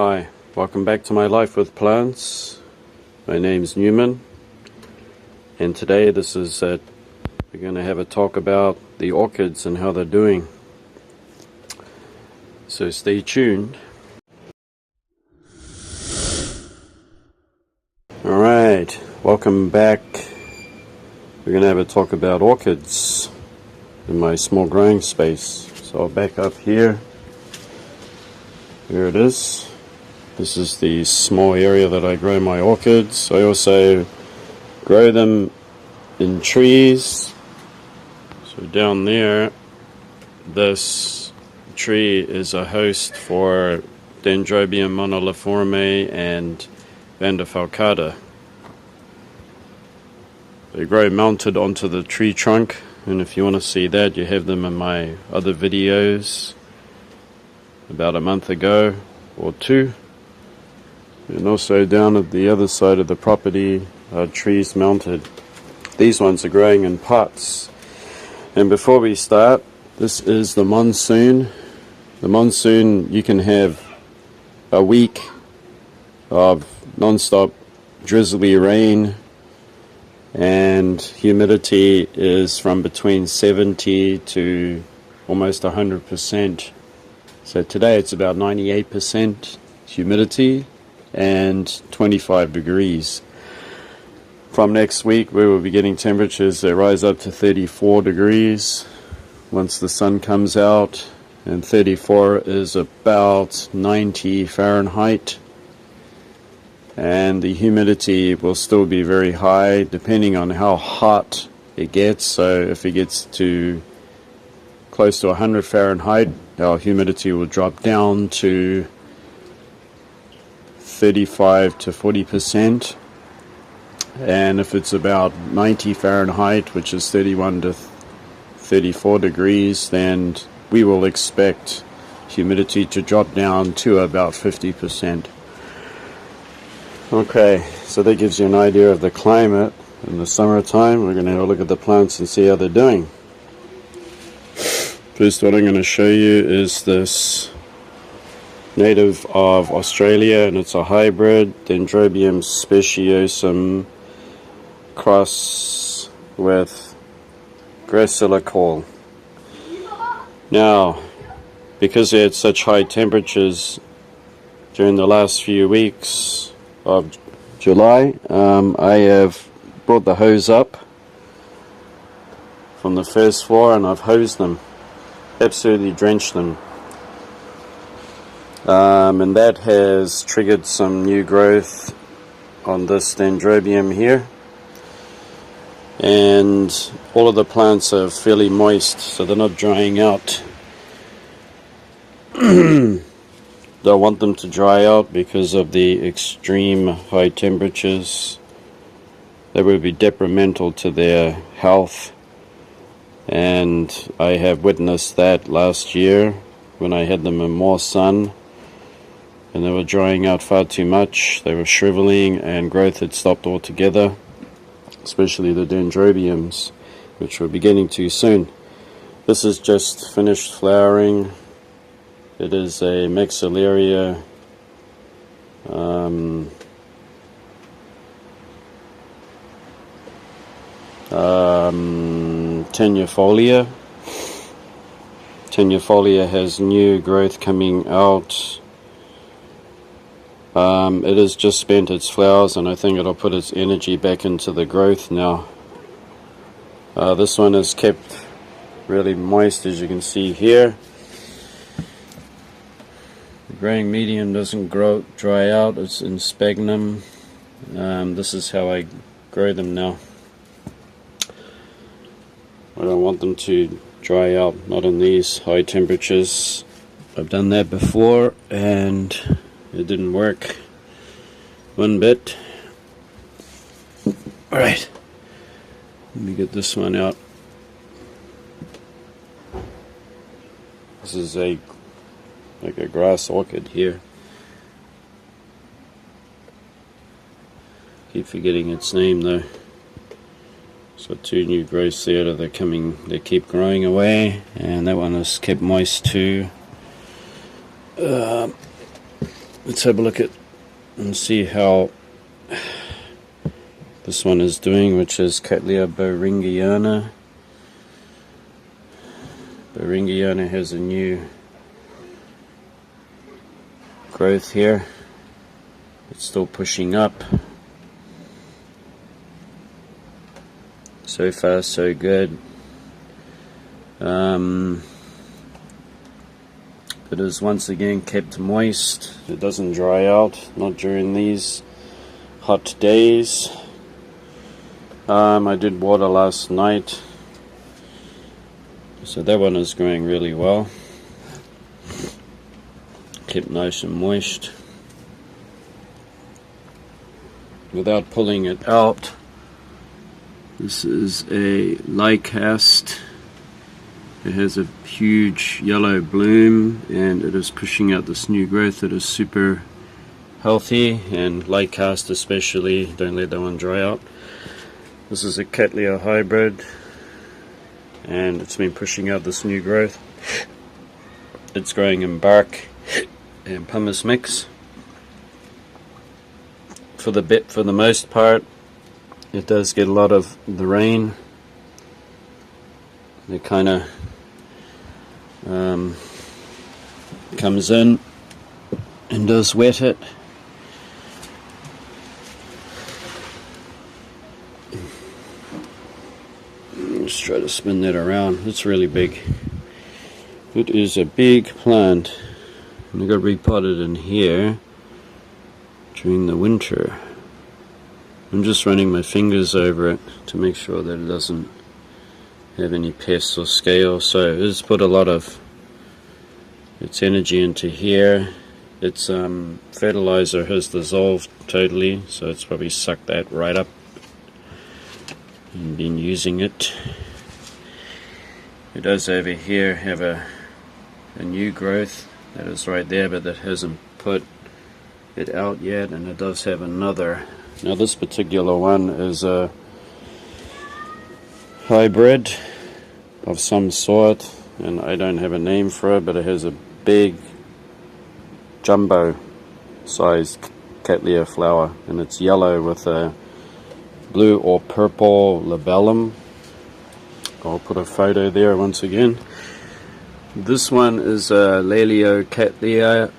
Hi, welcome back to my life with plants. My name's Newman, and today we're going to have a talk about the orchids and how they're doing. So stay tuned. Alright, welcome back. We're going to have a talk about orchids in my small growing space. So I'll back up here. Here it is. This is the small area that I grow my orchids. I also grow them in trees. So down there, this tree is a host for Dendrobium moniliforme and Vandifalcata. They grow mounted onto the tree trunk, and if you want to see that, you have them in my other videos about a month ago or two. And also down at the other side of the property are trees mounted. These ones are growing in pots. And before we start, this is the monsoon. The monsoon, you can have a week of non-stop drizzly rain, and humidity is from between 70 to almost 100%. So today it's about 98% humidity and 25 degrees. From next week we will be getting temperatures that rise up to 34 degrees once the sun comes out, and 34 is about 90 Fahrenheit, and the humidity will still be very high depending on how hot it gets. So if it gets to close to 100 Fahrenheit, our humidity will drop down to 35 to 40%, and if it's about 90 Fahrenheit, which is 31 to 34 degrees, then we will expect humidity to drop down to about 50%. Okay, so that gives you an idea of the climate in the summertime. We're going to have a look at the plants and see how they're doing. First, what I'm going to show you is this native of Australia, and it's a hybrid Dendrobium speciosum cross with Gracillical. Now, because they had such high temperatures during the last few weeks of July, I have brought the hose up from the first floor and I've hosed them, absolutely drenched them. And that has triggered some new growth on this Dendrobium here, and all of the plants are fairly moist, so they're not drying out. Don't want them to dry out because of the extreme high temperatures. That would be detrimental to their health, and I have witnessed that last year when I had them in more sun and they were drying out far too much. They were shriveling and growth had stopped altogether, especially the Dendrobiums, which were beginning too soon. This is just finished flowering. It is a Maxillaria tenuifolia. Tenuifolia has new growth coming out. It has just spent its flowers, and I think it'll put its energy back into the growth now. This one is kept really moist, as you can see here. The growing medium doesn't dry out, it's in sphagnum. This is how I grow them now. I don't want them to dry out, not in these high temperatures. I've done that before and it didn't work one bit. Alright, let me get this one out. This is like a grass orchid here. Keep forgetting its name though. So two new growths there that they keep growing away, and that one is kept moist too. let's have a look at and see how this one is doing, which is Cattleya Beringiana. Beringiana has a new growth here. It's still pushing up. So far so good. It is once again kept moist. It doesn't dry out, not during these hot days. I did water last night, so that one is growing really well. Kept nice and moist without pulling it out. This is a Lycast. It has a huge yellow bloom and it is pushing out this new growth that is super healthy, and Lycast especially, don't let that one dry out. This is a Cattleya hybrid and it's been pushing out this new growth. It's growing in bark and pumice mix. For the most part, it does get a lot of the rain. It kind of comes in and does wet it. Let's try to spin that around. It's really big. It is a big plant. And I got repotted in here during the winter. I'm just running my fingers over it to make sure that it doesn't have any pests or scales. So it's put a lot of its energy into here. Its fertilizer has dissolved totally, so it's probably sucked that right up and been using it. It does over here have a new growth that is right there, but that hasn't put it out yet, and it does have another. Now this particular one is a hybrid of some sort, and I don't have a name for it, but it has a big jumbo sized Cattleya flower, and it's yellow with a blue or purple labellum. I'll put a photo there once again. This one is a Laleo Cattleya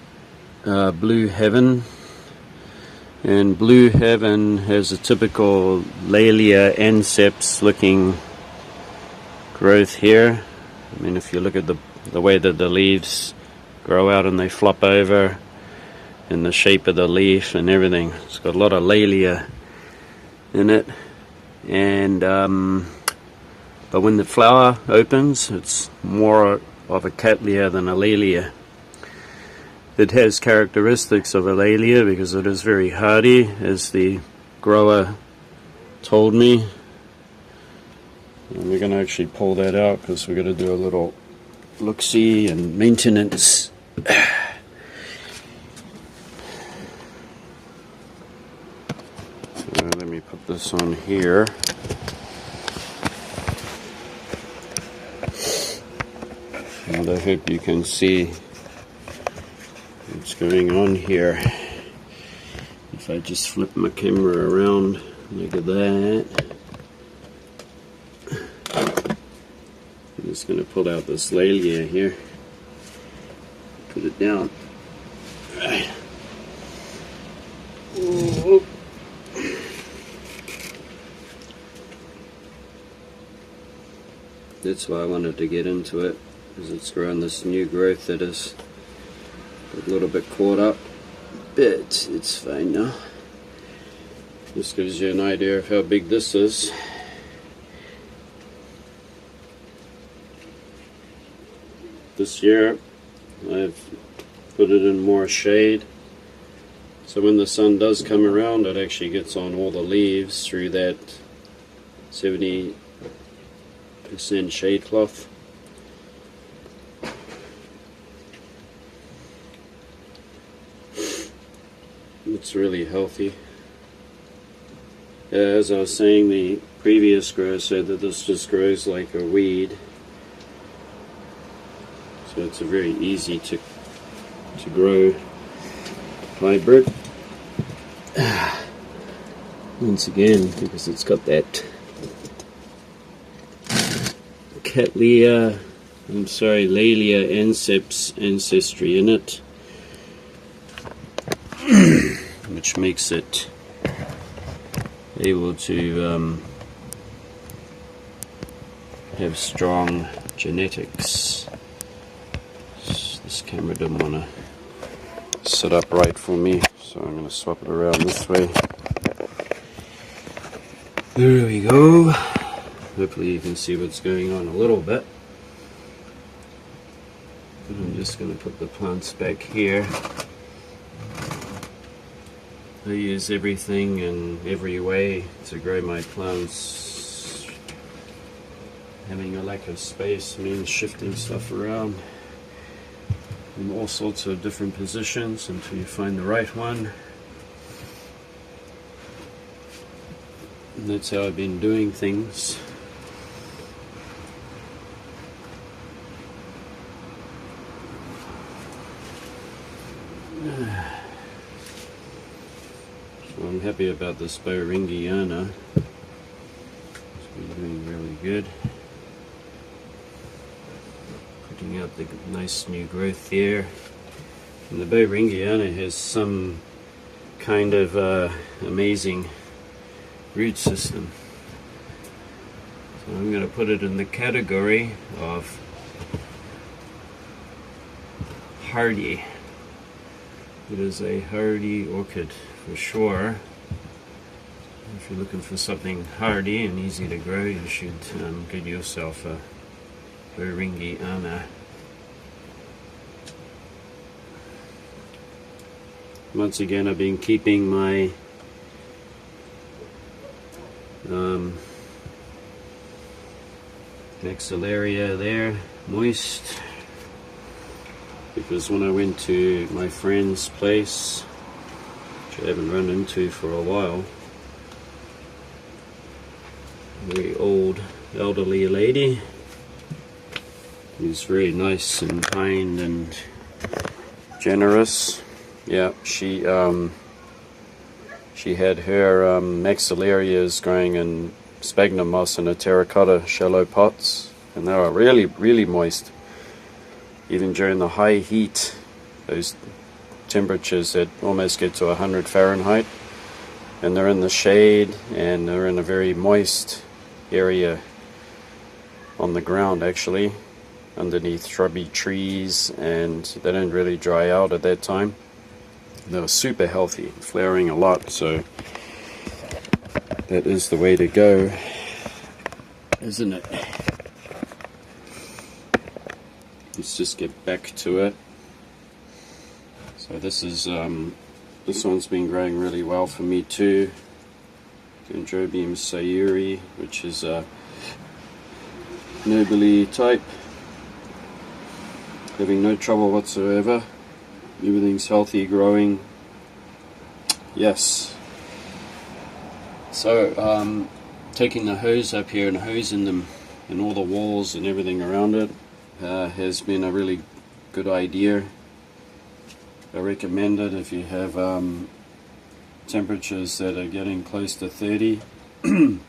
Blue Heaven, and Blue Heaven has a typical Lalea anceps looking growth here. I mean, if you look at the way that the leaves grow out and they flop over, and the shape of the leaf and everything, it's got a lot of Lalea in it. And but when the flower opens, it's more of a Cattleya than a Lalea. It has characteristics of a Lalea because it is very hardy, as the grower told me. And we're going to actually pull that out because we're going to do a little look-see and maintenance. So let me put this on here. And I hope you can see what's going on here. If I just flip my camera around, look at that. I'm just going to pull out this Lalea here, put it down. Ooh. That's why I wanted to get into it, because it's growing this new growth that is a little bit caught up, but it's fine now. This gives you an idea of how big this is. This year I've put it in more shade, so when the sun does come around, it actually gets on all the leaves through that 70% shade cloth. It's really healthy. As I was saying, the previous grower said that this just grows like a weed, so it's a very easy to grow. hybrid. Once again, because it's got that Laelia anceps ancestry in it, which makes it able to have strong genetics. This camera didn't want to sit up right for me, so I'm going to swap it around this way. There we go. Hopefully you can see what's going on a little bit. But I'm just going to put the plants back here. I use everything in every way to grow my plants. Having a lack of space means shifting stuff around in all sorts of different positions until you find the right one. And that's how I've been doing things. So I'm happy about this Beringiana. It's been doing really good. Putting out the nice new growth there. And the Beringiana has some kind of amazing root system. So I'm going to put it in the category of hardy. It is a hardy orchid for sure. If you're looking for something hardy and easy to grow, you should get yourself a Beringiana. Once again, I've been keeping my maxillaria there moist, because when I went to my friend's place, which I haven't run into for a while, a very old elderly lady who's very nice and kind and generous. Yeah, she had her maxillarias growing in sphagnum moss in a terracotta shallow pots, and they were really, really moist. Even during the high heat, those temperatures that almost get to 100 Fahrenheit, and they're in the shade and they're in a very moist area on the ground, actually, underneath shrubby trees, and they don't really dry out at that time. They were super healthy, flowering a lot, so that is the way to go, isn't it? Let's just get back to it. So this is this one's been growing really well for me too. Dendrobium sayuri, which is a nobile type. Having no trouble whatsoever. Everything's healthy, growing. Yes. So taking the hose up here and hosing them and all the walls and everything around it has been a really good idea. I recommend it if you have temperatures that are getting close to 30. You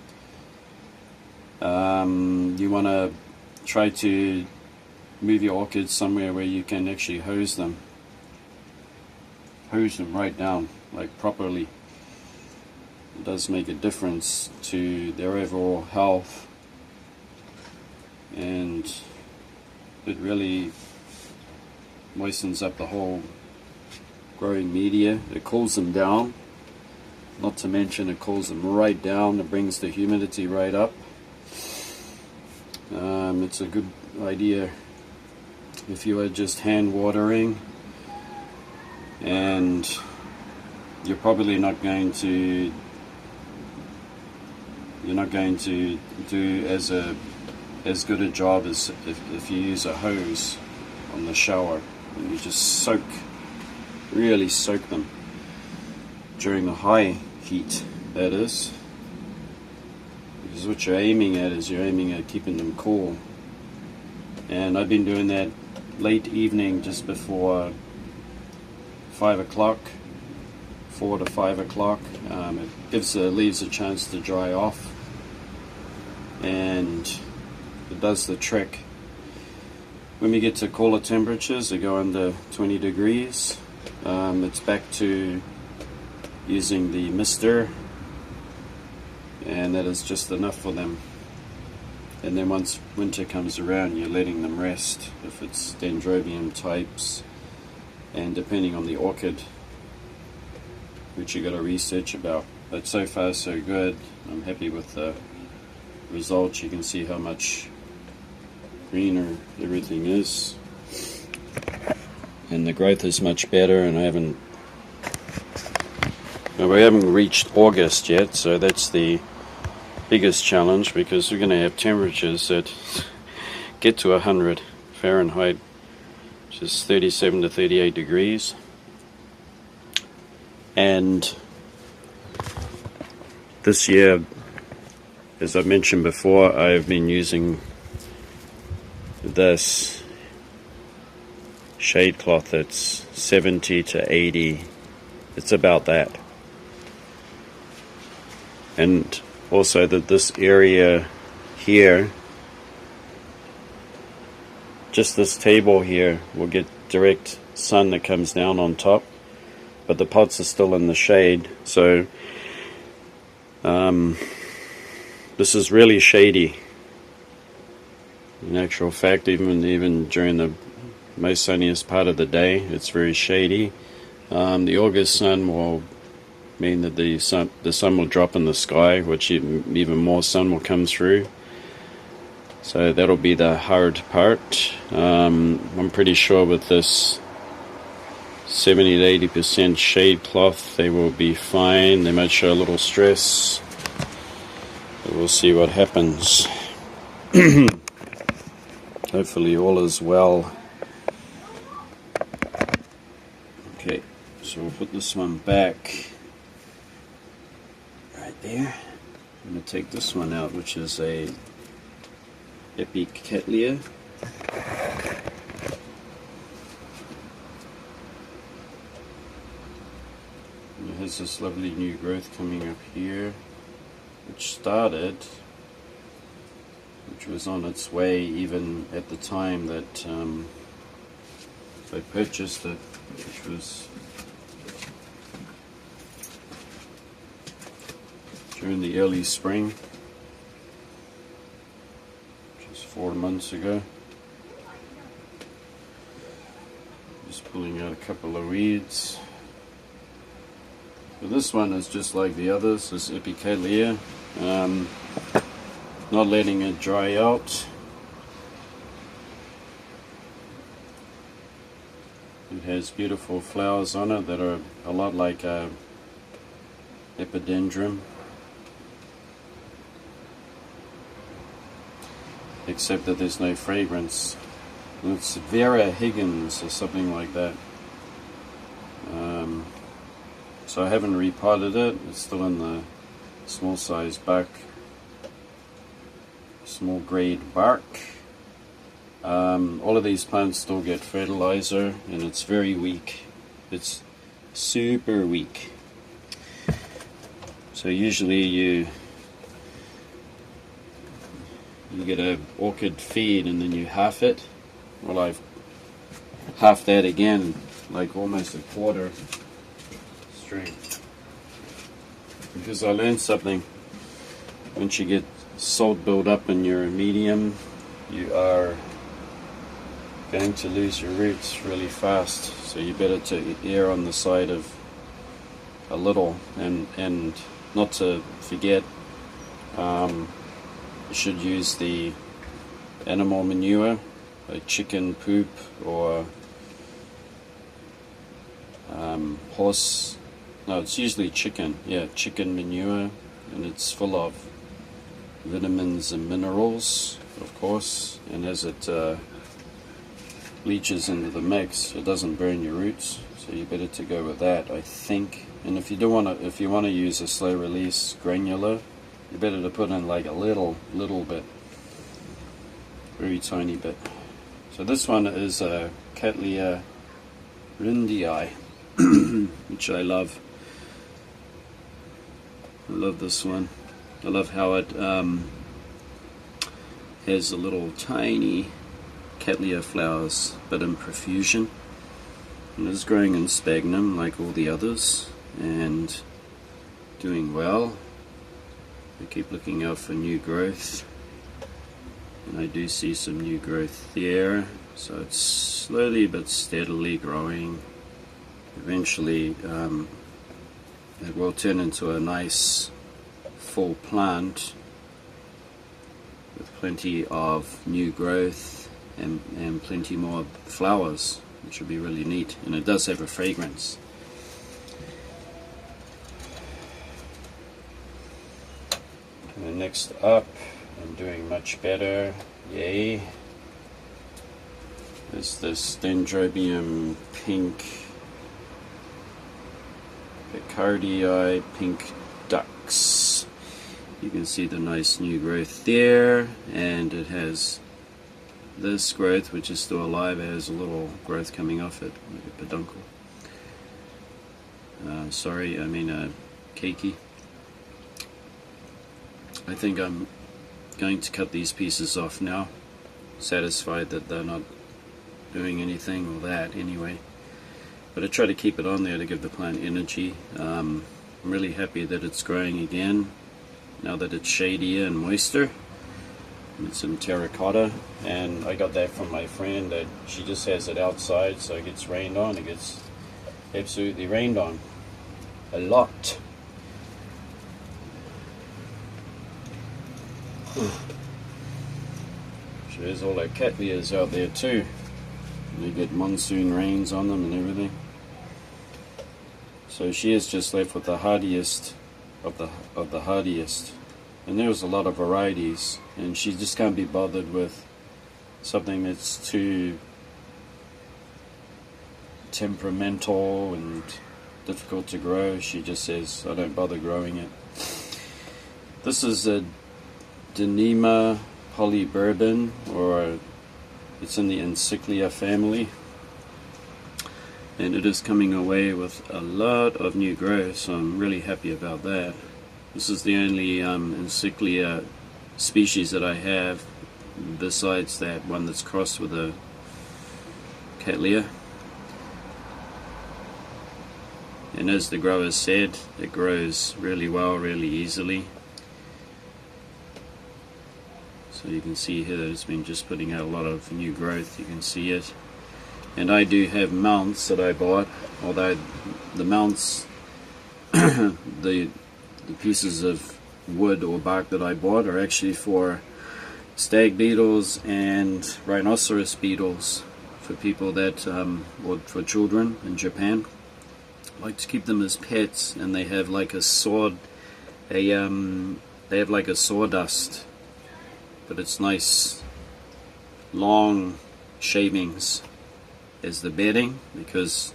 want to try to move your orchids somewhere where you can actually hose them. Hose them right down, like properly. It does make a difference to their overall health, and it really moistens up the whole growing media. It cools them down, not to mention it cools them right down. It brings the humidity right up. It's a good idea if you are just hand watering, and you're probably not going to do as good a job as if you use a hose on the shower and you just really soak them during the high heat, that is. Because what you're aiming at is you're aiming at keeping them cool. And I've been doing that late evening, just before 5 o'clock, 4 to 5 o'clock. It gives the leaves a chance to dry off, and it does the trick. When we get to cooler temperatures, they go under 20 degrees, it's back to using the mister, and that is just enough for them. And then once winter comes around, you're letting them rest, if it's dendrobium types, and depending on the orchid, which you got to research about. But so far so good. I'm happy with the results. You can see how much greener everything is, and the growth is much better. And we haven't reached August yet, so that's the biggest challenge, because we're going to have temperatures that get to 100 Fahrenheit, which is 37 to 38 degrees. And this year, as I mentioned before, I've been using this shade cloth that's 70 to 80. It's about that. And also that this area here, just this table here, will get direct sun that comes down on top, but the pots are still in the shade. So this is really shady. In actual fact, even during the most sunniest part of the day, it's very shady. The August sun will mean that the sun will drop in the sky, which even more sun will come through. So that'll be the hard part. I'm pretty sure with this 70 to 80% shade cloth, they will be fine. They might show a little stress, but we'll see what happens. Hopefully all is well. Okay, so we'll put this one back right there. I'm going to take this one out, which is a Epicatlia. It has this lovely new growth coming up here, which was on its way even at the time that I purchased it, which was during the early spring, which was 4 months ago. Just pulling out a couple of weeds. So this one is just like the others, this Epicatlia. Not letting it dry out. It has beautiful flowers on it that are a lot like a epidendrum, except that there's no fragrance. And it's Vera Higgins or something like that. So I haven't repotted it. It's still in the small size bark, small grade bark. All of these plants still get fertilizer, and it's very weak. It's super weak. So usually you get a orchid feed and then you half it. Well, I've halved that again, like almost a quarter strength, because I learned something. Once you get salt build up in your medium, you are going to lose your roots really fast. So you better to err on the side of a little, and not to forget, you should use the animal manure, like chicken poop or it's usually chicken, chicken manure, and it's full of vitamins and minerals, of course, and as it leaches into the mix, it doesn't burn your roots, so you better to go with that, I think. And if you want to use a slow release granular, you better to put in like a little bit, very tiny bit. So this one is a Cattleya rindii, which I love. I love this one. I love how it has a little tiny Cattleya flowers, but in profusion. And it's growing in sphagnum like all the others, and doing well. I keep looking out for new growth, and I do see some new growth there. So it's slowly but steadily growing. Eventually it will turn into a nice full plant with plenty of new growth and plenty more flowers, which will be really neat. And it does have a fragrance. And next up, I'm doing much better, yay, is this Dendrobium pink, Picardii pink ducks. You can see the nice new growth there, and it has this growth which is still alive. It has a little growth coming off it, like a peduncle. Sorry, I mean a keiki. I think I'm going to cut these pieces off now, satisfied that they're not doing anything or that anyway. But I try to keep it on there to give the plant energy. I'm really happy that it's growing again now that it's shadier and moister. It's in terracotta, and I got that from my friend that she just has it outside, so it gets rained on. It gets absolutely rained on a lot. So there's all our Cattleyas out there too. They get monsoon rains on them and everything. So she is just left with the hardiest of the hardiest. And there's a lot of varieties, and she just can't be bothered with something that's too temperamental and difficult to grow. She just says, I don't bother growing it. This is a Dyneema polybourbon, or it's in the Encyclia family, and it is coming away with a lot of new growth, so I'm really happy about that. This is the only Encyclia species that I have besides that one that's crossed with a Cattleya. And as the growers said, it grows really well, really easily. So you can see here that it's been just putting out a lot of new growth. You can see it. And I do have mounts that I bought, although the mounts, the pieces of wood or bark that I bought are actually for stag beetles and rhinoceros beetles, for people that, or for children in Japan, like to keep them as pets. And they have like a sword, they have like a sawdust, but it's nice long shavings as the bedding, because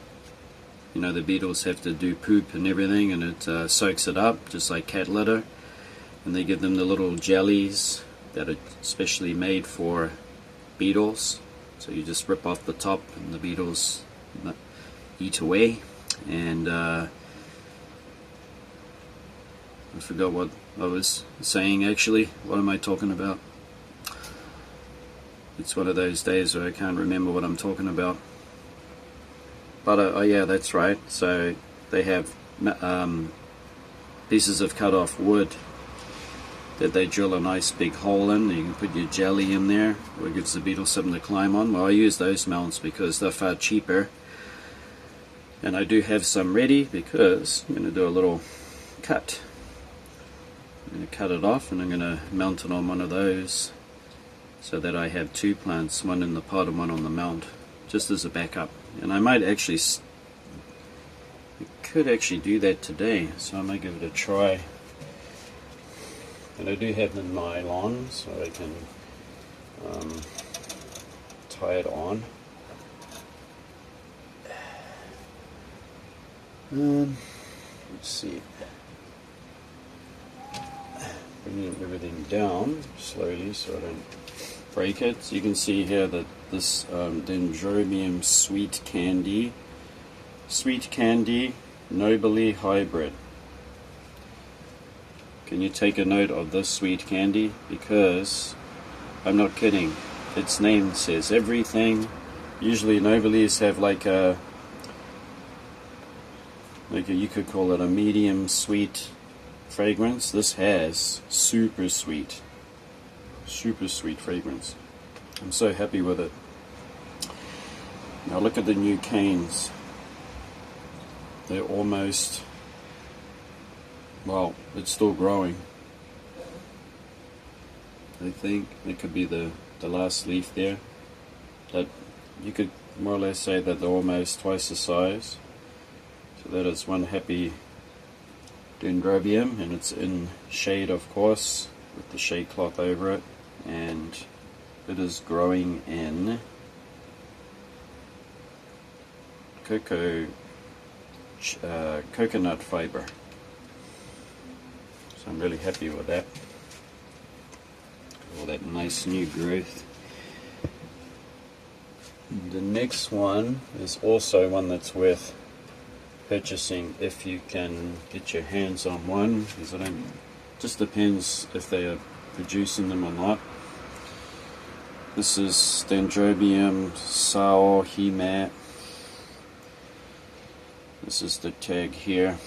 you know the beetles have to do poop and everything, and it soaks it up just like cat litter. And they give them the little jellies that are specially made for beetles, so you just rip off the top and the beetles eat away. And I forgot what I was saying actually. What am I talking about? It's one of those days where I can't remember what I'm talking about. But oh yeah, that's right. So they have pieces of cut off wood that they drill a nice big hole in. You can put your jelly in there, or it gives the beetle something to climb on. Well, I use those mounts because they're far cheaper. And I do have some ready, because I'm going to do a little cut. I'm going to cut it off, and I'm going to mount it on one of those, so that I have two plants, one in the pot and one on the mount, just as a backup. And I might actually, I could actually do that today, so I might give it a try. And I do have the nylon, so I can tie it on. Let's see. Bringing everything down slowly so I don't break it. So you can see here that this Dendrobium sweet candy nobile hybrid. Can you take a note of this sweet candy? Because I'm not kidding. Its name says everything. Usually Nobiles have like a you could call it a medium sweet fragrance. This has super sweet fragrance. I'm so happy with it. Now look at the new canes. They're almost, well, it's still growing. I think it could be the last leaf there. That you could more or less say that they're almost twice the size. So that is one happy dendrobium, and it's in shade, of course, with the shade cloth over it, and it is growing in coconut fiber. So I'm really happy with that. All that nice new growth. The next one is also one that's worth purchasing if you can get your hands on one, because it just depends if they are producing them or not. This is Dendrobium Sao Hime. This is the tag here.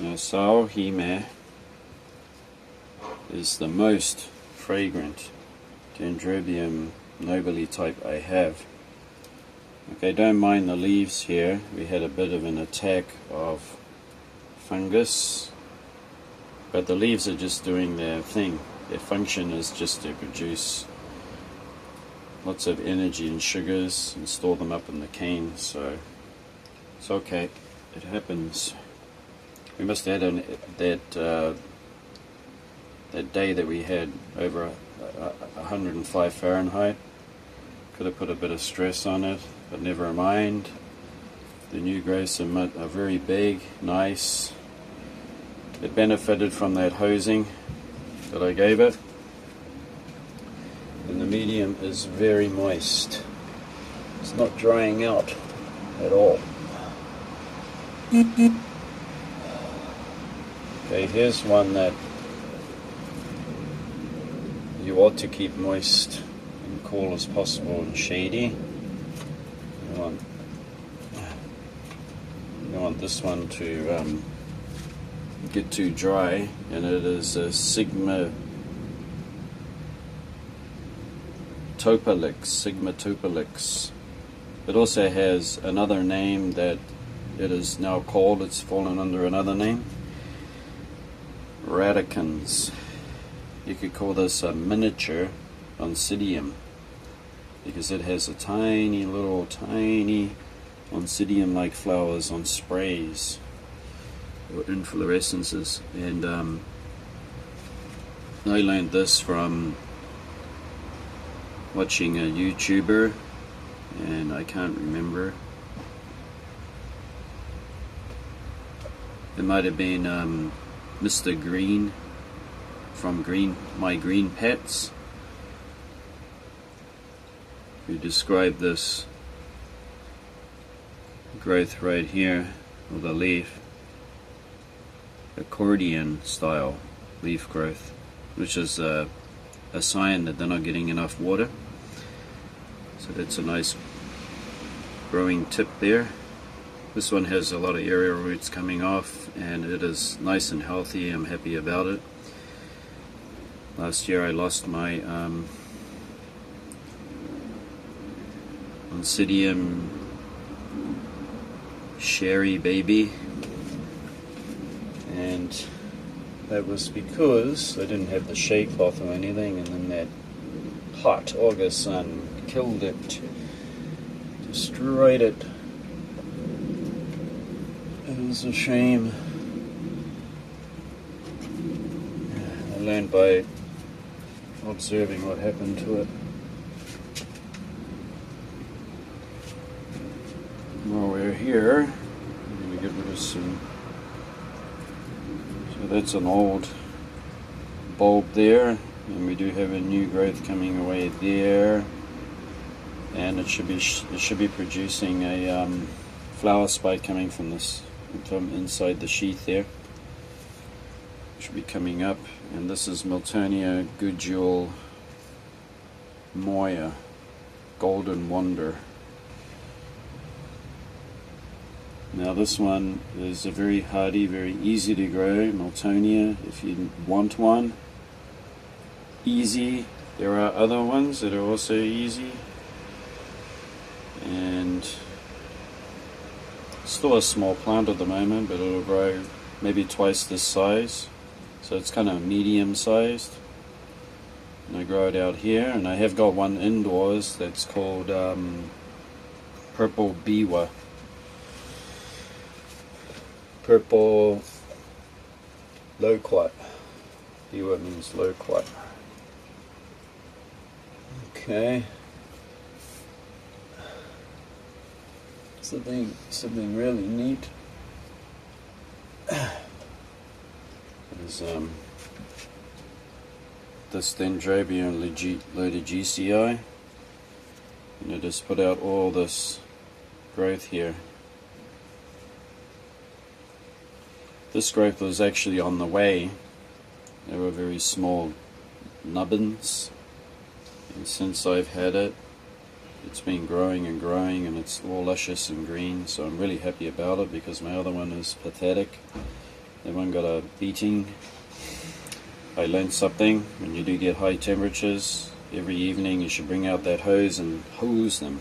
Now, Sao Hime is the most fragrant Dendrobium nobile type I have. Okay, don't mind the leaves here. We had a bit of an attack of fungus, but the leaves are just doing their thing. Their function is just to produce lots of energy and sugars and store them up in the cane, so it's okay. It happens. We must have had that day that we had over 105 Fahrenheit. Could have put a bit of stress on it, but never mind. The new growths are very big, nice. It benefited from that hosing that I gave it. And the medium is very moist. It's not drying out at all. Okay, here's one that you ought to keep moist and cool as possible and shady. You want this one to get too dry, and it is a Sigma Topalix. It also has another name that it is now called. It's fallen under another name. Radicans. You could call this a miniature Oncidium, because it has a tiny Oncidium-like flowers on sprays or inflorescences. And I learned this from watching a YouTuber, and I can't remember. It might have been Mr. Green from My Green Pets, who described this growth right here of the leaf, accordion style leaf growth, which is a sign that they're not getting enough water. So that's a nice growing tip there. This one has a lot of aerial roots coming off, and it is nice and healthy. I'm happy about it. Last year I lost my Oncidium Sherry baby, and that was because I didn't have the shade cloth or anything, and then that hot August sun killed it, destroyed it. It was a shame. I learned by observing what happened to it. While we're here, I'm going to get rid of some. So that's an old bulb there, and we do have a new growth coming away there, and it should be producing a flower spike coming from inside the sheath there. Should be coming up, and this is Miltonia Gudule Moya, Golden Wonder. Now this one is a very hardy, very easy to grow Miltonia if you want one. Easy. There are other ones that are also easy, and still a small plant at the moment, but it'll grow maybe twice this size, so it's kind of medium sized. And I grow it out here, and I have got one indoors that's called Purple Biwa. Purple Loquat. Biwa means loquat. Okay. Something really neat is this Dendrobium lodogicii, and it has put out all this growth here. This growth was actually on the way. They were very small nubbins, and since I've had it, it's been growing and growing, and it's all luscious and green, so I'm really happy about it, because my other one is pathetic. That one got a beating. I learned something: when you do get high temperatures, every evening you should bring out that hose and hose them.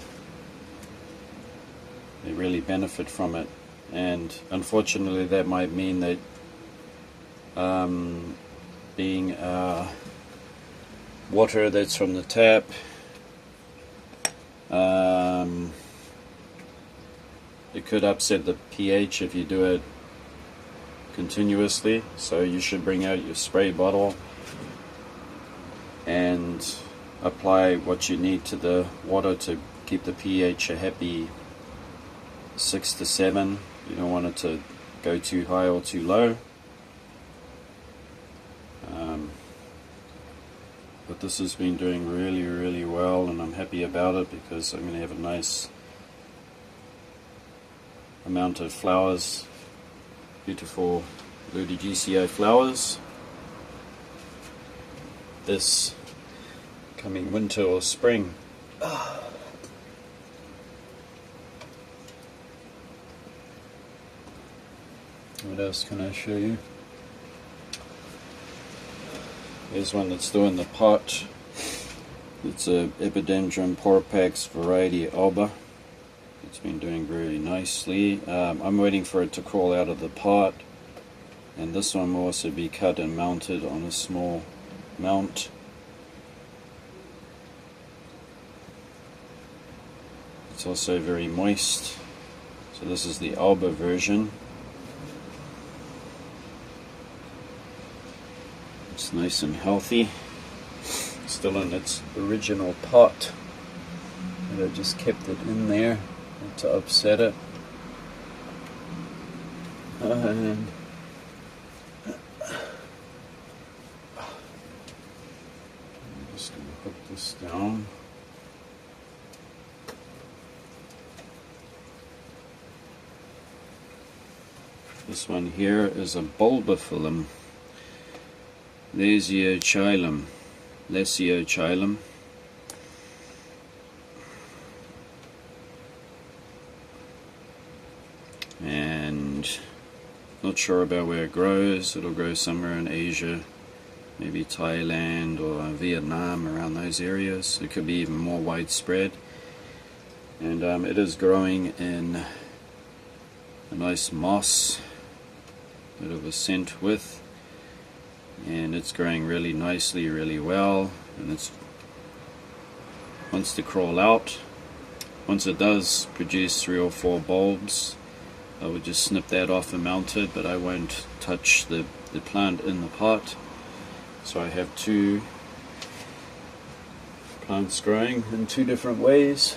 They really benefit from it. And unfortunately that might mean that being water that's from the tap, it could upset the pH if you do it continuously. So you should bring out your spray bottle and apply what you need to the water to keep the pH a happy 6 to 7. You don't want it to go too high or too low. But this has been doing really, really well, and I'm happy about it, because I'm going to have a nice amount of flowers, beautiful lodogicii flowers, this coming winter or spring. What else can I show you? There's one that's still in the pot. It's a Epidendrum porpax variety alba. It's been doing really nicely. I'm waiting for it to crawl out of the pot, and this one will also be cut and mounted on a small mount. It's also very moist, so this is the alba version. It's nice and healthy, still in its original pot, and I just kept it in there not to upset it. And I'm just going to hook this down. This one here is a bulbophyllum. Lasiochyllum, and not sure about where it grows. It'll grow somewhere in Asia, maybe Thailand or Vietnam, around those areas. It could be even more widespread, and it is growing in a nice moss, bit of a scent with. And it's growing really nicely, really well, and it wants to crawl out. Once it does produce 3 or 4 bulbs, I would just snip that off and mount it, but I won't touch the plant in the pot. So I have 2 plants growing in 2 different ways.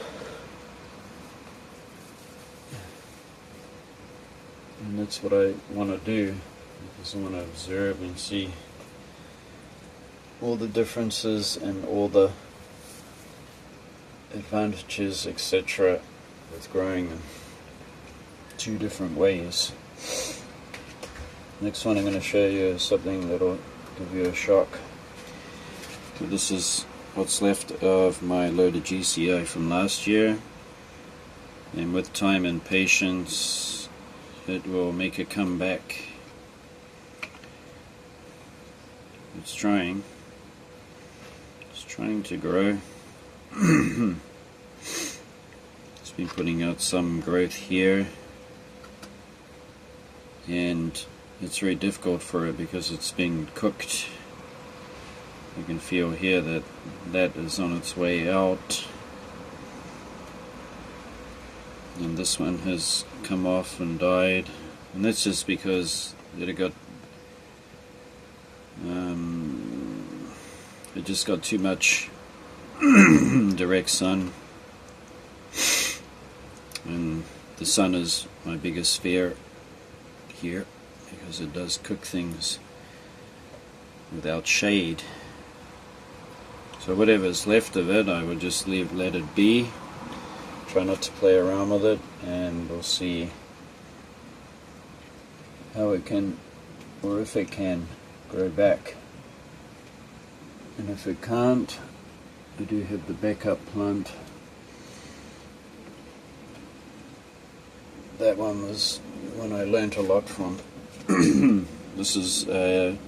And that's what I want to do. I just want to observe and see all the differences and all the advantages, etc., with growing them. two different ways. Next one I'm going to show you is something that'll give you a shock. So this is what's left of my loaded GCO from last year, and with time and patience it will make a comeback. It's trying to grow. It's been putting out some growth here, and it's very difficult for it because it's being cooked. You can feel here that that is on its way out, and this one has come off and died, and that's just because it got it just got too much direct sun, and the sun is my biggest fear here because it does cook things without shade. So whatever's left of it, I would just let it be. Try not to play around with it, and we'll see how it can, or if it can, grow back. And if it can't, I do have the backup plant. That one was one I learnt a lot from. This is a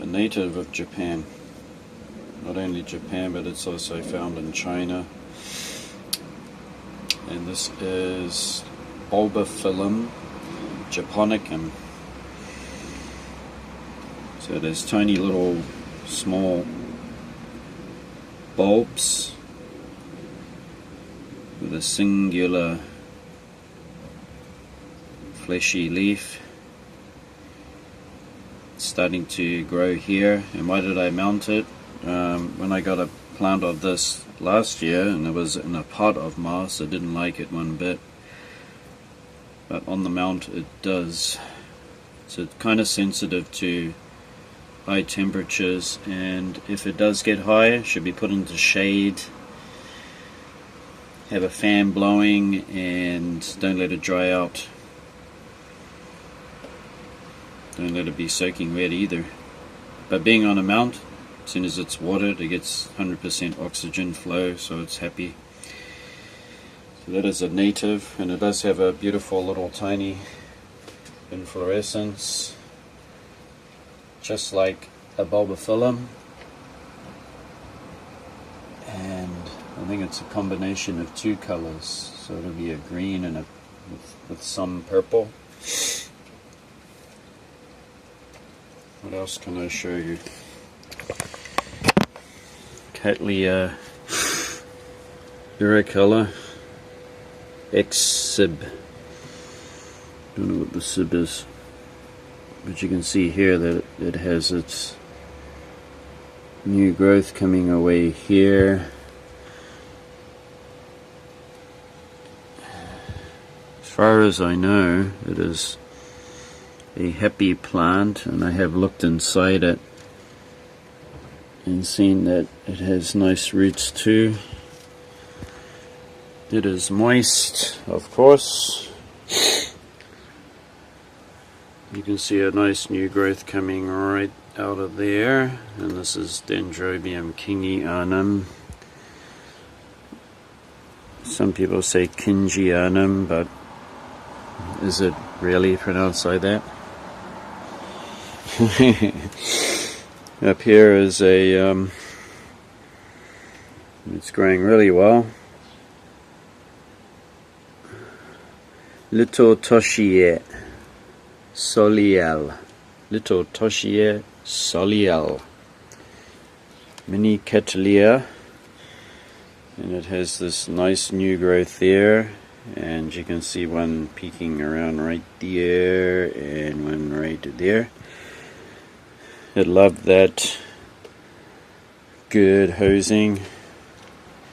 native of Japan. Not only Japan, but it's also found in China. And this is Bulbophyllum japonicum. So there's tiny little small bulbs with a singular fleshy leaf. It's starting to grow here. And why did I mount it? When I got a plant of this last year, and it was in a pot of moss, I didn't like it one bit, but on the mount it does. So it's kind of sensitive to high temperatures, and if it does get high, it should be put into shade, have a fan blowing, and don't let it dry out. Don't let it be soaking wet either. But being on a mount, as soon as it's watered, it gets 100% oxygen flow, so it's happy. So that is a native, and it does have a beautiful little tiny inflorescence, just like a bulbophyllum. And I think it's a combination of two colors, so it'll be a green and with some purple. What else can I show you? Cattleya Iricolor X-Sib. Don't know what the sib is, but you can see here that it has its new growth coming away here. As far as I know, it is a happy plant, and I have looked inside it and seen that it has nice roots too. It is moist, of course. You can see a nice new growth coming right out of there, and this is Dendrobium kingianum. Some people say kingianum, but is it really pronounced like that? Up here is a it's growing really well. Little Toshie Solial. Little Toshie Solial. Mini Cattleya. And it has this nice new growth there. And you can see one peeking around right there and one right there. It loved that good hosing,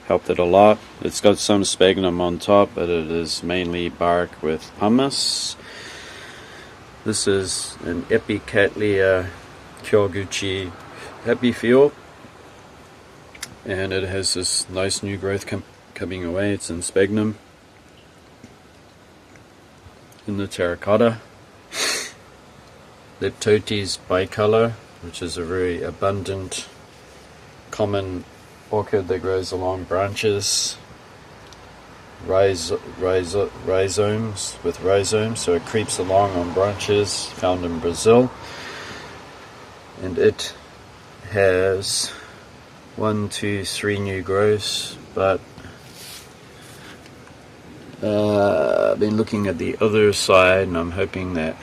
helped it a lot. It's got some sphagnum on top, but it is mainly bark with pumice. This is an Epicattleya Kyoguchi Happy Field, and it has this nice new growth coming away. It's in sphagnum. in the terracotta. Leptotes bicolor, which is a very abundant, common orchid that grows along branches. Rhizomes, with rhizomes, so it creeps along on branches, found in Brazil. And it has 1, 2, 3 new growths, but I've been looking at the other side and I'm hoping that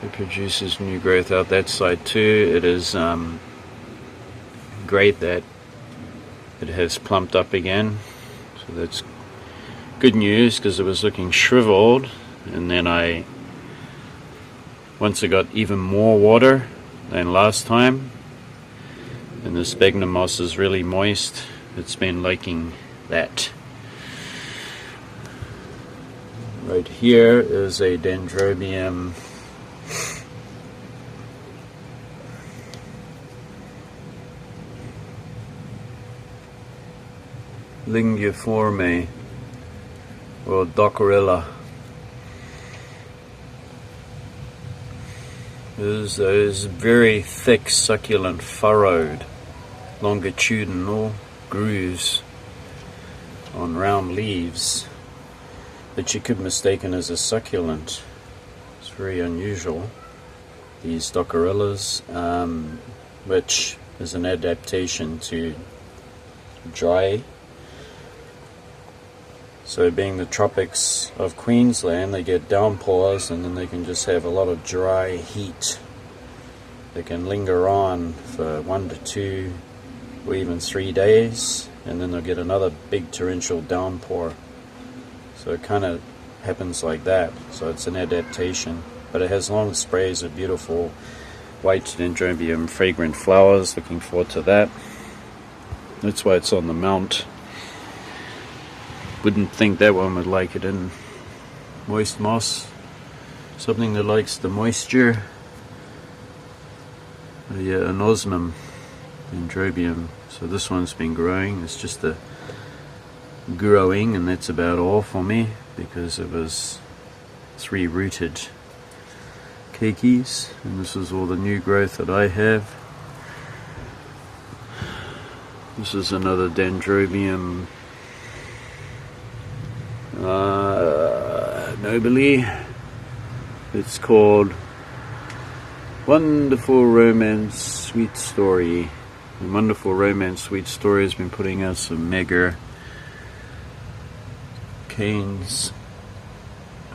it produces new growth out that side too. It is great that it has plumped up again, so that's good news, because it was looking shriveled, and then once it got even more water than last time, and the sphagnum moss is really moist, it's been liking that. Right here is a dendrobium linguiforme, or Dockerilla. Those very thick, succulent, furrowed, longitudinal grooves on round leaves that you could mistaken as a succulent. It's very unusual, these Dockerillas, which is an adaptation to dry. So being the tropics of Queensland, they get downpours and then they can just have a lot of dry heat. They can linger on for 1 to 2 or even 3 days, and then they'll get another big torrential downpour. So it kind of happens like that. So it's an adaptation. But it has long sprays of beautiful white dendrobium fragrant flowers. Looking forward to that. That's why it's on the mount. Wouldn't think that one would like it in moist moss. Something that likes the moisture. Yeah, anosmum dendrobium. So this one's been growing. It's just the growing, and that's about all for me, because it was 3 rooted keikis, and this is all the new growth that I have. This is another dendrobium nobile. It's called Wonderful Romance Sweet Story. The Wonderful Romance Sweet Story has been putting out some mega canes,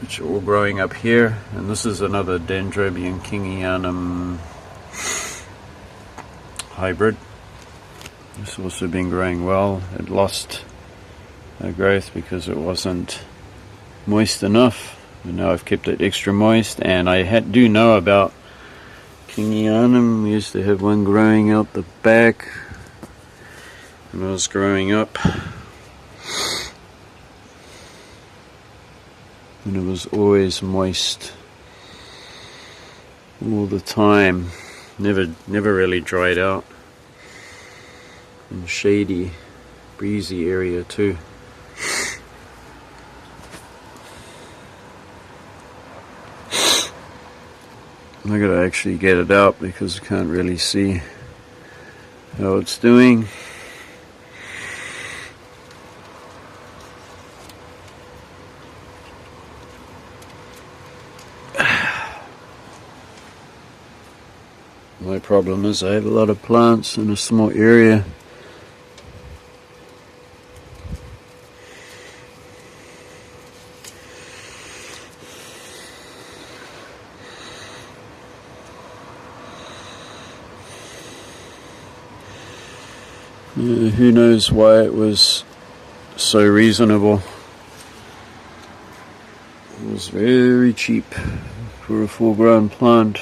which are all growing up here. And this is another Dendrobium kingianum hybrid. It's also been growing well. It lost growth because it wasn't moist enough, but now I've kept it extra moist. And I do know about kingianum. We used to have one growing out the back when I was growing up, and it was always moist all the time, never really dried out, and shady, breezy area too. I gotta actually get it out because I can't really see how it's doing. My problem is I have a lot of plants in a small area. Who knows why it was so reasonable. It was very cheap for a full-grown plant.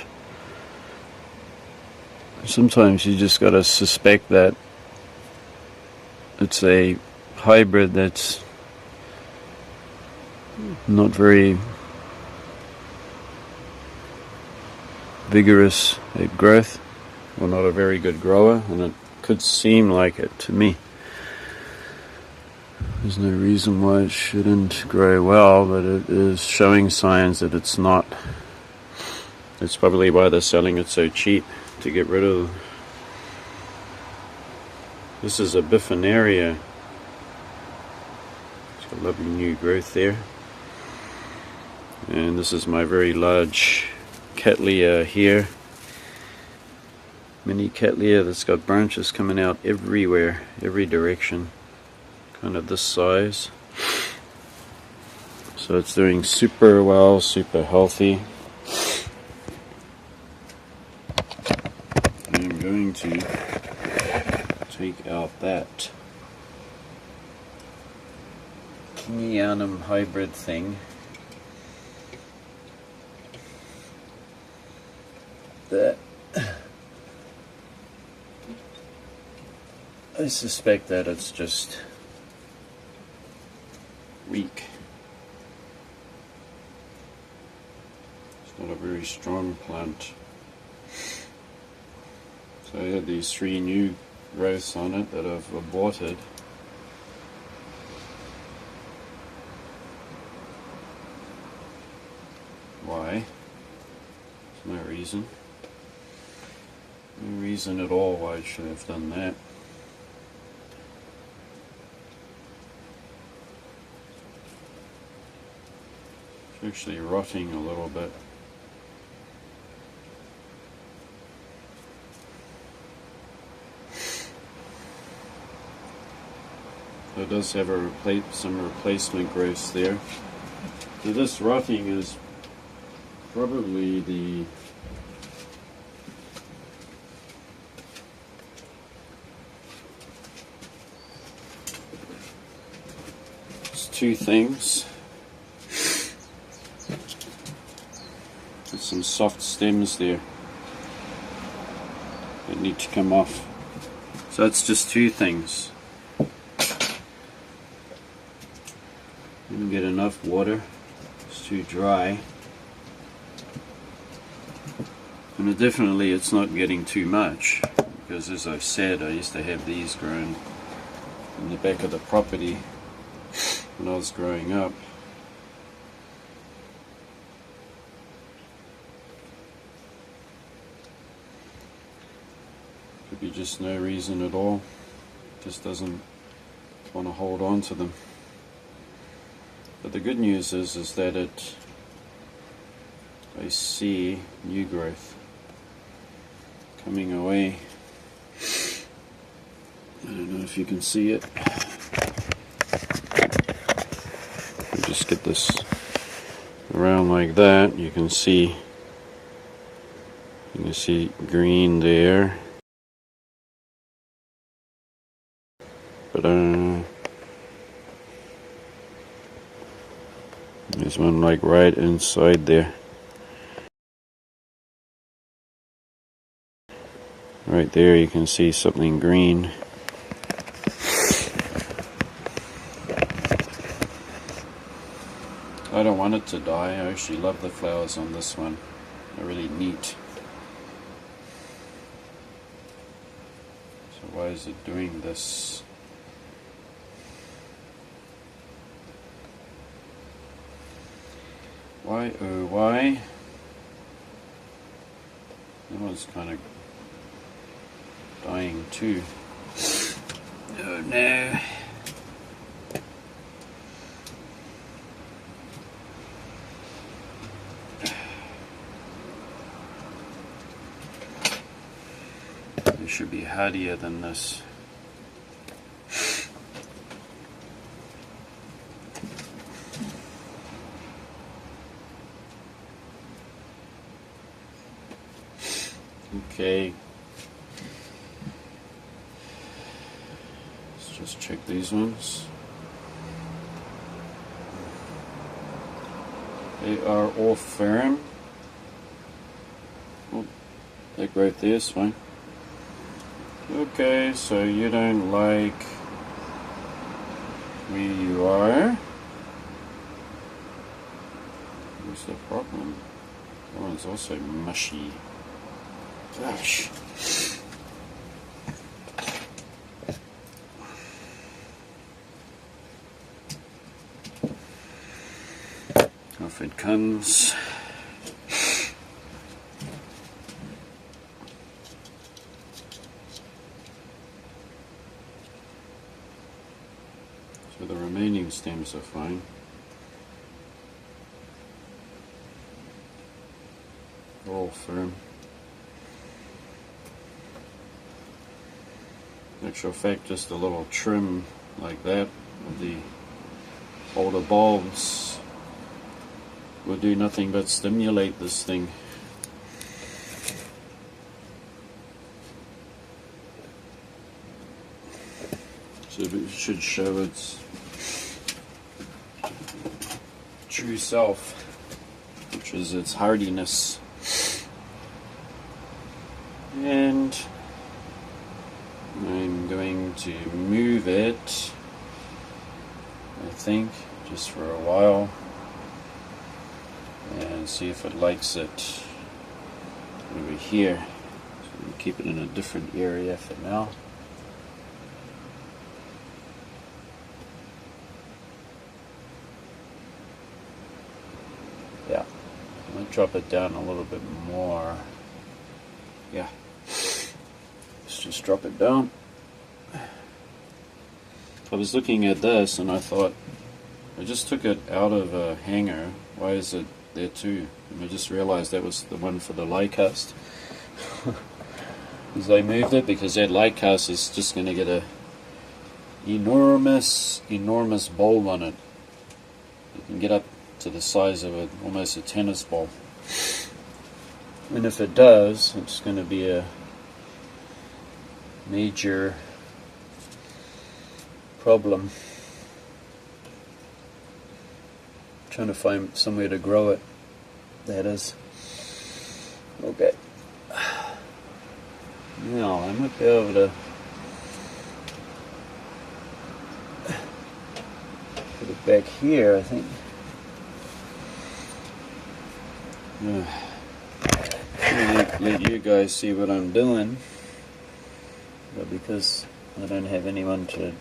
Sometimes you just gotta suspect that it's a hybrid that's not very vigorous at growth, or not a very good grower, and it could seem like it to me. There's no reason why it shouldn't grow well, but it is showing signs that it's not. It's probably why they're selling it so cheap, to get rid of. This is a biffinaria. It's got lovely new growth there. And this is my very large cattleya here. Mini cattleya that's got branches coming out everywhere, every direction. Kind of this size. So it's doing super well, super healthy. I'm going to take out that Kingianum hybrid thing. That I suspect that it's just weak. It's not a very strong plant. So I had these 3 new growths on it that I've aborted. Why? There's no reason. No reason at all why I should have done that. It's actually rotting a little bit. So it does have some replacement growths there. So this rotting is probably two things. There's some soft stems there that need to come off. So it's just 2 things. Didn't get enough water. It's too dry. And definitely it's not getting too much, because as I've said, I used to have these grown in the back of the property when I was growing up. Could be just no reason at all. Just doesn't want to hold on to them. But the good news is that I see new growth coming away. I don't know if you can see it. Just get this around like that. You can see green there. But there's one like right inside there. Right there you can see something green. I don't want it to die. I actually love the flowers on this one. They're really neat. So why is it doing this? Why, oh why? That one's kind of dying too. Oh no. It should be hardier than this. Okay. Let's just check these ones. They are all firm. Oh, that growth there is fine. Okay, so you don't like where you are. What's the problem? That one's also mushy. Gosh. off it comes. So the remaining stems are fine. They're all firm. In actual fact, just a little trim like that of the older bulbs will do nothing but stimulate this thing. So it should show its true self, which is its hardiness. And I'm going to move it, I think, just for a while and see if it likes it over here. So we'll keep it in a different area for now. Yeah, I'm going to drop it down a little bit more. Yeah, let's just drop it down. I was looking at this and I thought, I just took it out of a hanger. Why is it there too? And I just realized that was the one for the light cast. Because I moved it because that light cast is just going to get a enormous bulb on it. You can get up to the size of almost a tennis ball. And if it does, it's going to be a major problem. Trying to find somewhere to grow it. That is. Okay. Now I might be able to put it back here, I think. Let you guys see what I'm doing, but because I don't have anyone to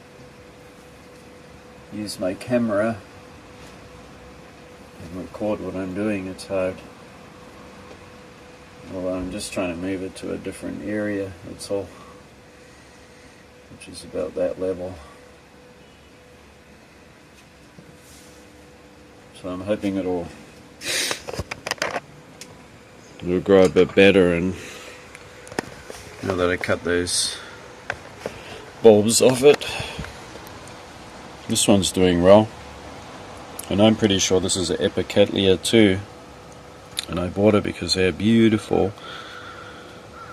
use my camera and record what I'm doing, it's hard. Well, I'm just trying to move it to a different area, that's all, which is about that level. So I'm hoping it'll grow a bit better, and now that I cut those bulbs off it, this one's doing well. And I'm pretty sure this is an Epicatlia too. And I bought it because they have beautiful,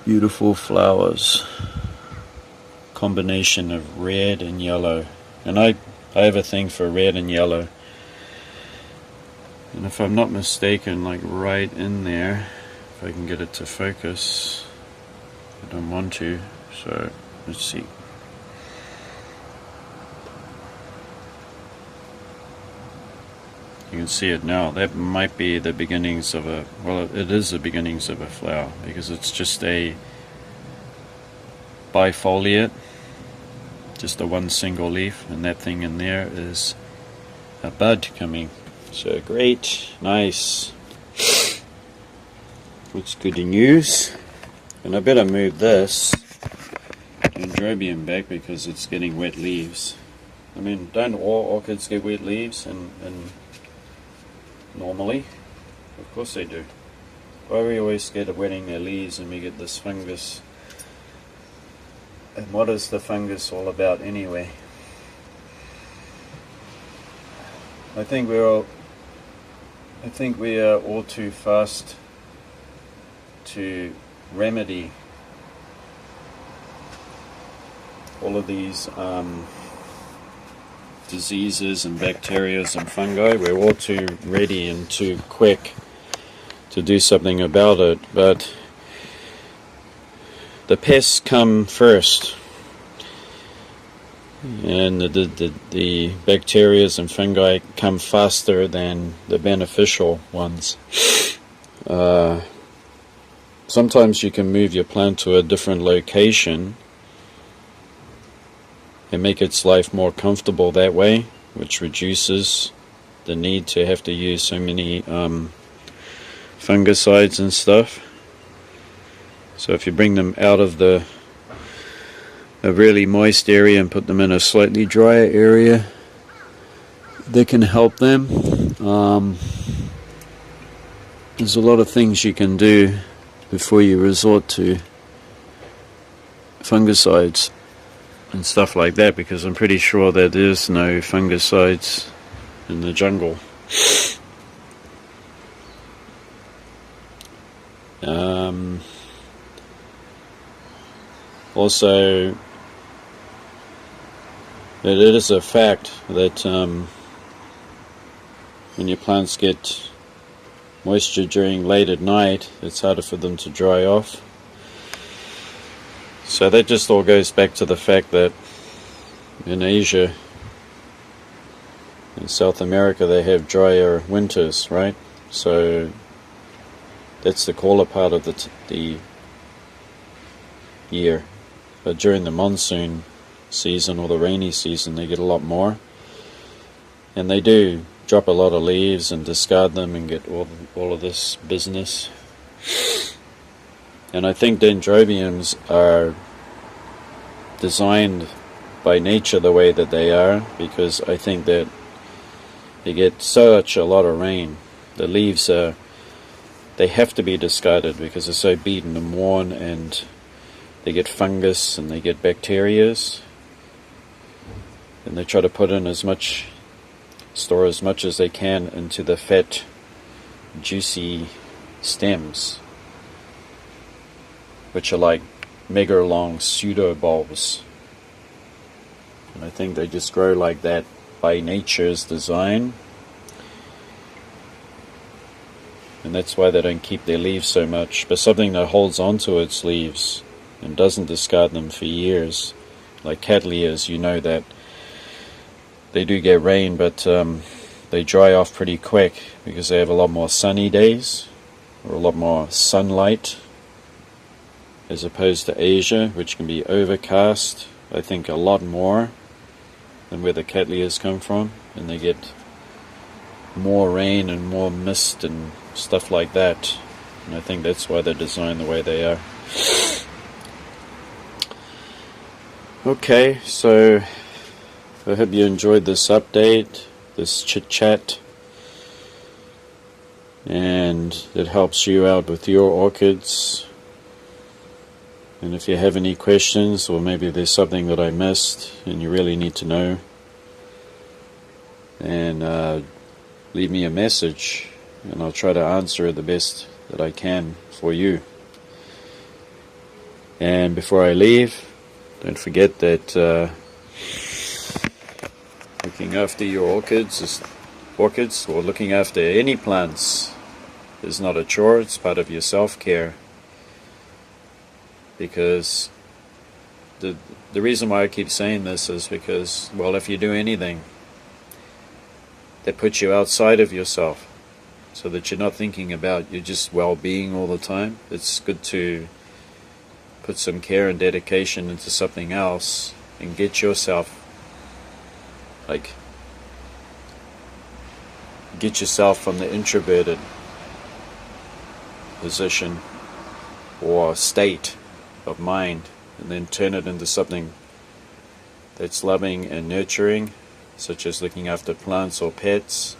beautiful flowers. Combination of red and yellow. And I have a thing for red and yellow. And if I'm not mistaken, like right in there, if I can get it to focus, I don't want to, so let's see. You can see it now. That might be the beginnings of a, well, it is the beginnings of a flower, because it's just a bifoliate, just a one single leaf, and that thing in there is a bud coming. So great, nice. Looks good in use. And I better move this Dendrobium back because it's getting wet leaves. I mean, don't all orchids get wet leaves? And normally, of course they do. Why are we always scared of wetting their leaves and we get this fungus? And what is the fungus all about anyway? I think we are all too fast to remedy all of these diseases and bacteria and fungi. We're all too ready and too quick to do something about it, but the pests come first, and the bacteria and fungi come faster than the beneficial ones. Sometimes you can move your plant to a different location and make its life more comfortable that way, which reduces the need to have to use so many fungicides and stuff. So if you bring them out of a really moist area and put them in a slightly drier area, that can help them. There's a lot of things you can do before you resort to fungicides and stuff like that, because I'm pretty sure that there's no fungicides in the jungle. Also, it is a fact that when your plants get moisture during late at night, it's harder for them to dry off. So that just all goes back to the fact that in Asia, in South America, they have drier winters, right? So that's the cooler part of the year. But during the monsoon season or the rainy season, they get a lot more, and they do drop a lot of leaves and discard them and get all of this business. And I think dendrobiums are designed by nature the way that they are, because I think that they get such a lot of rain. The leaves they have to be discarded because they're so beaten and worn, and they get fungus and they get bacterias, and they try to put in store as much as they can into the fat, juicy stems, which are like mega long pseudo bulbs. And I think they just grow like that by nature's design, and that's why they don't keep their leaves so much. But something that holds onto its leaves and doesn't discard them for years, like cattleyas, you know that they do get rain, but they dry off pretty quick because they have a lot more sunny days, or a lot more sunlight, as opposed to Asia, which can be overcast, I think, a lot more than where the cattleyas come from, and they get more rain and more mist and stuff like that. And I think that's why they're designed the way they are. Okay, so I hope you enjoyed this update, this chit chat, and it helps you out with your orchids. And if you have any questions, or maybe there's something that I missed and you really need to know, and leave me a message, and I'll try to answer the best that I can for you. And before I leave, don't forget that looking after your orchids, or looking after any plants, is not a chore, it's part of your self-care. Because the reason why I keep saying this is because, well, if you do anything that puts you outside of yourself, so that you're not thinking about your just well-being all the time, it's good to put some care and dedication into something else and get yourself from the introverted position or state of mind, and then turn it into something that's loving and nurturing, such as looking after plants or pets,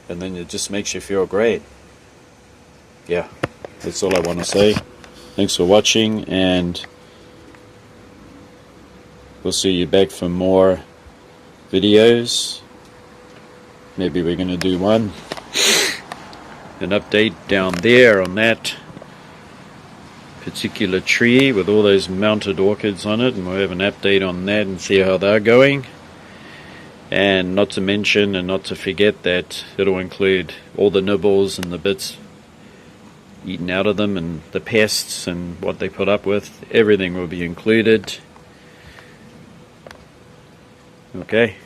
and then it just makes you feel great. Yeah, that's all I want to say. Thanks for watching, and we'll see you back for more videos. Maybe we're going to do an update down there on that particular tree with all those mounted orchids on it, and we'll have an update on that and see how they're going. And not to mention and not to forget that it'll include all the nibbles and the bits eaten out of them, and the pests and what they put up with. Everything will be included. Okay,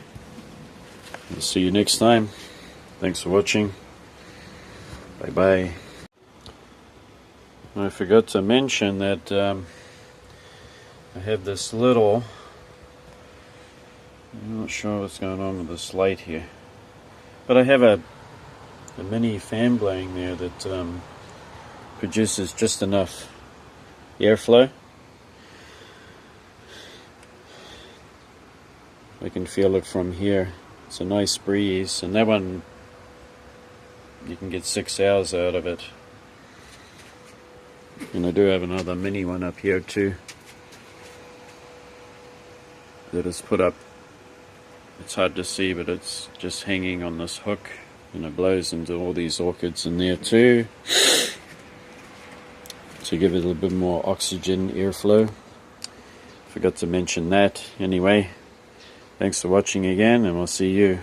we'll see you next time. Thanks for watching. Bye bye. I forgot to mention that I have this little, I'm not sure what's going on with this light here. But I have a mini fan blowing there that produces just enough airflow. I can feel it from here. It's a nice breeze, and that one you can get 6 hours out of it. And I do have another mini one up here too that is put up. It's hard to see, but it's just hanging on this hook, and it blows into all these orchids in there too to give it a little bit more oxygen airflow. Forgot to mention that. Anyway, thanks for watching again, and we'll see you